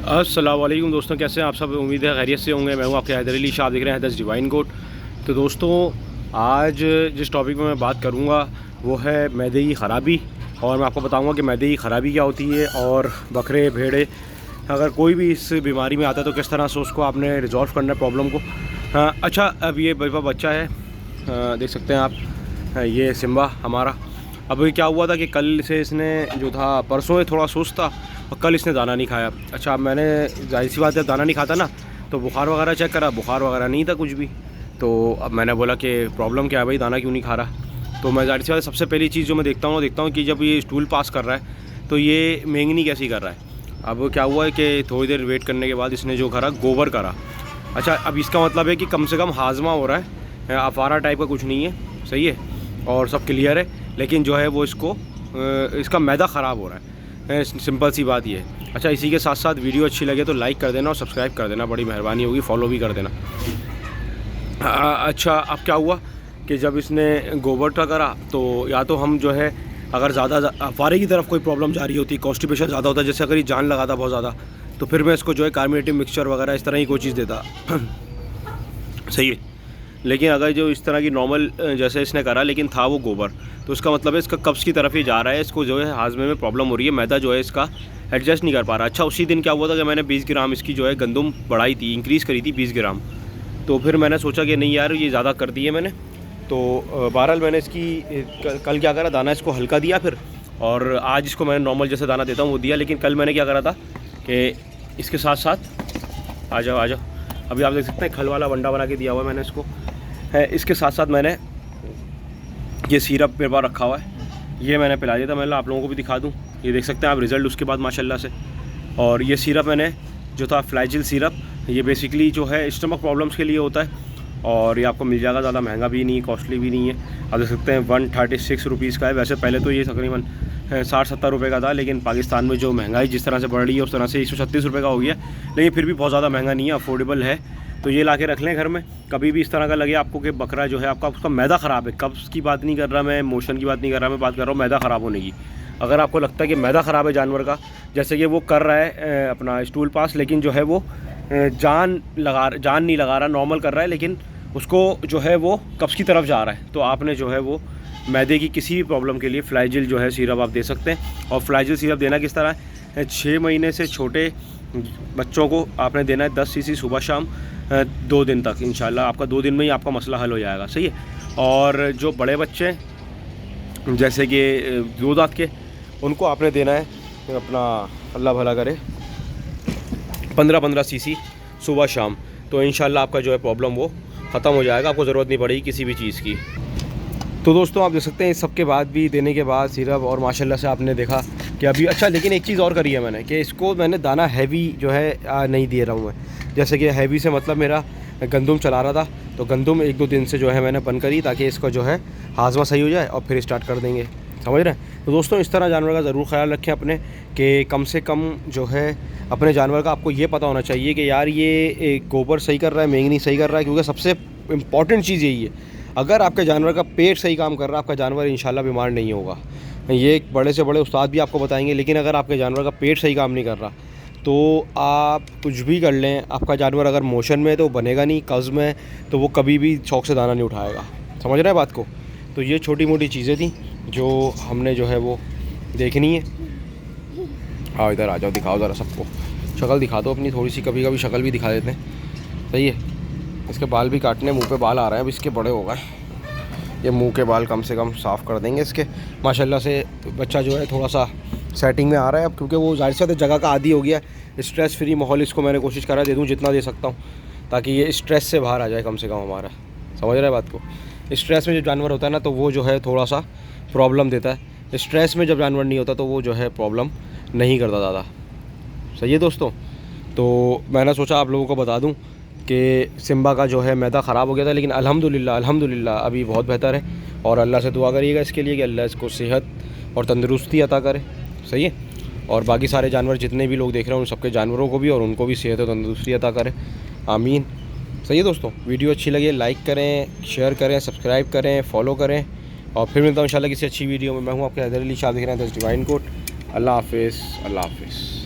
अस्सलाम वालेकुम दोस्तों, कैसे हैं आप सब। उम्मीद है खैरियत से होंगे। मैं हूं आपके हैदर अली शाह, देख रहे हैं हैदर्स डिवाइन कोट। तो दोस्तों, आज जिस टॉपिक में मैं बात करूंगा वो है मैदे की ख़राबी, और मैं आपको बताऊंगा कि मैदे की ख़राबी क्या होती है और बकरे भेड़े अगर कोई भी इस बीमारी में आता है तो किस तरह से उसको आपने रिजॉल्व करना है प्रॉब्लम को। अच्छा, अब ये बच्चा है, देख सकते हैं आप, ये सिम्बा हमारा। अब क्या हुआ था कि कल से इसने जो था, परसों ये थोड़ा सुस्त था और कल इसने दाना नहीं खाया। अच्छा, अब मैंने जाहिर सी बात है, दाना नहीं खाता ना, तो बुखार वगैरह चेक करा, बुखार वगैरह नहीं था कुछ भी। तो अब मैंने बोला कि प्रॉब्लम क्या है भाई, दाना क्यों नहीं खा रहा। तो मैं जाहिर सी बात है, सबसे पहली चीज़ जो मैं देखता हूँ कि जब ये स्टूल पास कर रहा है तो ये मेंगनी कैसी कर रहा है। अब क्या हुआ है कि थोड़ी देर वेट करने के बाद इसने जो करा, गोबर करा। अच्छा, अब इसका मतलब है कि कम से कम हाजमा हो रहा है, अफारा टाइप का कुछ नहीं है, सही है और सब क्लियर है। लेकिन जो है वो इसका मैदा ख़राब हो रहा है, सिंपल सी बात ये है। अच्छा, इसी के साथ साथ वीडियो अच्छी लगे तो लाइक कर देना और सब्सक्राइब कर देना, बड़ी मेहरबानी होगी, फॉलो भी कर देना। अच्छा, अब क्या हुआ कि जब इसने गोबर का करा तो या तो हम जो है, अगर ज़्यादा अफारे की तरफ कोई प्रॉब्लम जा रही होती, कॉन्स्टिपेशन ज़्यादा होता है, जैसे अगर ये जान लगाता बहुत ज़्यादा, तो फिर मैं इसको जो है कार्बोनेटिव मिक्सचर वगैरह इस तरह की कोई चीज़ देता। सही है। लेकिन अगर जो इस तरह की नॉर्मल जैसे इसने करा, लेकिन था वो गोबर, तो उसका मतलब है इसका कब्ज़ की तरफ ही जा रहा है, इसको जो है हाजमे में प्रॉब्लम हो रही है, मैदा जो है इसका एडजस्ट नहीं कर पा रहा। अच्छा, उसी दिन क्या हुआ था कि मैंने 20 ग्राम इसकी जो है गंदम बढ़ाई थी, इंक्रीज़ करी थी 20 ग्राम। तो फिर मैंने सोचा कि नहीं यार, ये ज़्यादा कर दी है मैंने। तो बहरहाल मैंने इसकी कल क्या करा, दाना इसको हल्का दिया फिर, और आज इसको मैंने नॉर्मल जैसे दाना देता हूँ वो दिया। लेकिन कल मैंने क्या करा था कि इसके साथ साथ, आ जाओ, अभी आप देख सकते हैं खल वाला वंडा बना के दिया हुआ है मैंने इसको, है। इसके साथ साथ मैंने ये सिरप मेरे पास रखा हुआ है, ये मैंने पिला दिया था। मैं आप लोगों को भी दिखा दूं, ये देख सकते हैं आप रिज़ल्ट उसके बाद माशाल्लाह से। और ये सिरप मैंने जो था, फ्लैजिल सिरप, ये बेसिकली जो है स्टमक प्रॉब्लम्स के लिए होता है, और ये आपको मिल जाएगा, ज़्यादा महंगा भी नहीं है, कॉस्टली भी नहीं है। आप देख सकते हैं 136 रुपीज़ का है। वैसे पहले तो ये तकरीबन 60-70 रुपये का था, लेकिन पाकिस्तान में जो महंगाई जिस तरह से बढ़ रही है उस तरह से 136 रुपये का हो गया। लेकिन फिर भी बहुत ज़्यादा महंगा नहीं है, अफोर्डेबल है। तो ये ला के रख लें घर में, कभी भी इस तरह का लगे आपको कि बकरा जो है आपका, उसका मैदा ख़राब है। कब्ज़ की बात नहीं कर रहा मैं, मोशन की बात नहीं कर रहा मैं, बात कर रहा हूँ मैदा ख़राब होने की। अगर आपको लगता है कि मैदा ख़राब है जानवर का, जैसे कि वो कर रहा है अपना स्टूल पास, लेकिन जो है वो जान नहीं लगा रहा, नॉर्मल कर रहा है, लेकिन उसको जो है वो कब्ज़ की तरफ जा रहा है, तो आपने जो है वो मैदे की किसी भी प्रॉब्लम के लिए फ्लैजिल जो है सिरप आप दे सकते हैं। और फ्लैजिल सिरप देना किस तरह है, 6 महीने से छोटे बच्चों को आपने देना है 10 सीसी सुबह शाम 2 दिन तक। इंशाल्लाह आपका 2 दिन में ही आपका मसला हल हो जाएगा, सही है। और जो बड़े बच्चे हैं जैसे कि 2 दांत के, उनको आपने देना है अपना, अल्लाह भला करे, 15-15 सीसी सुबह शाम। तो इंशाल्लाह आपका जो है प्रॉब्लम वो ख़त्म हो जाएगा, आपको ज़रूरत नहीं पड़ेगी किसी भी चीज़ की। तो दोस्तों, आप देख सकते हैं इस सब के बाद भी, देने के बाद सिरप, और माशाल्लाह से आपने देखा कि अभी अच्छा। लेकिन एक चीज़ और करी है मैंने, कि इसको मैंने दाना हैवी जो है नहीं दे रहा हूँ मैं। जैसे कि हैवी से मतलब मेरा गंदम चला रहा था, तो गंदम 1-2 दिन से जो है मैंने बंद करी, ताकि इसका जो है हाजमा सही हो जाए और फिर स्टार्ट कर देंगे, समझ रहे हैं। तो दोस्तों, इस तरह जानवर का ज़रूर ख्याल रखें अपने, कि कम से कम जो है अपने जानवर का आपको ये पता होना चाहिए कि यार ये गोबर सही कर रहा है, मेंगनी सही कर रहा है। क्योंकि सबसे इम्पॉर्टेंट चीज़ यही है, अगर आपके जानवर का पेट सही काम कर रहा है, आपका जानवर इंशाल्लाह बीमार नहीं होगा। ये बड़े से बड़े उस्ताद भी आपको बताएंगे। लेकिन अगर आपके जानवर का पेट सही काम नहीं कर रहा, तो आप कुछ भी कर लें, आपका जानवर अगर मोशन में है तो बनेगा नहीं, कब्ज़ में है तो वो कभी भी शौक से दाना नहीं उठाएगा, समझ रहे हैं बात को। तो ये छोटी मोटी चीज़ें थी जो हमने जो है वो देखनी है। आओ इधर आ जाओ, दिखाओ ज़रा सबको, शक्ल दिखा दो अपनी थोड़ी सी, कभी कभी शक्ल भी दिखा देते हैं, सही है। इसके बाल भी काटने, मुंह पे बाल आ रहे हैं, अब इसके बड़े हो गए, ये मुंह के बाल कम से कम साफ़ कर देंगे इसके। माशाल्लाह से बच्चा जो है थोड़ा सा सेटिंग में आ रहा है अब, क्योंकि वो जाहिर सी बात है जगह का आदी हो गया है। स्ट्रेस फ्री माहौल इसको मैंने कोशिश करा दे दूँ जितना दे सकता हूँ, ताकि ये स्ट्रेस से बाहर आ जाए कम से कम हमारा, समझ रहे हैं बात को। स्ट्रेस में जब जानवर होता है ना, तो वो जो है थोड़ा सा प्रॉब्लम देता है। स्ट्रेस में जब जानवर नहीं होता तो वो जो है प्रॉब्लम नहीं करता ज़्यादा, सही है दोस्तों। तो मैंने सोचा आप लोगों को बता दूं कि सिम्बा का जो है मैदा ख़राब हो गया था, लेकिन अल्हम्दुलिल्लाह अभी बहुत बेहतर है। और अल्लाह से दुआ करिएगा इसके लिए कि अल्लाह इसको सेहत और तंदुरुस्ती अता करे, सही है। और बाकी सारे जानवर जितने भी लोग देख रहे हैं उन सबके जानवरों को भी, और उनको भी सेहत और तंदुरुस्ती अता करे, आमीन। सही है दोस्तों, वीडियो अच्छी लगे लाइक करें, शेयर करें, सब्सक्राइब करें, फॉलो करें, और फिर मिलता हूँ इंशाल्लाह किसी अच्छी वीडियो में। मैं हूँ आपके हैदर अली शाह, देख रहे हैं हैदर्स डिवाइन कोट। अल्लाह हाफ़िज़।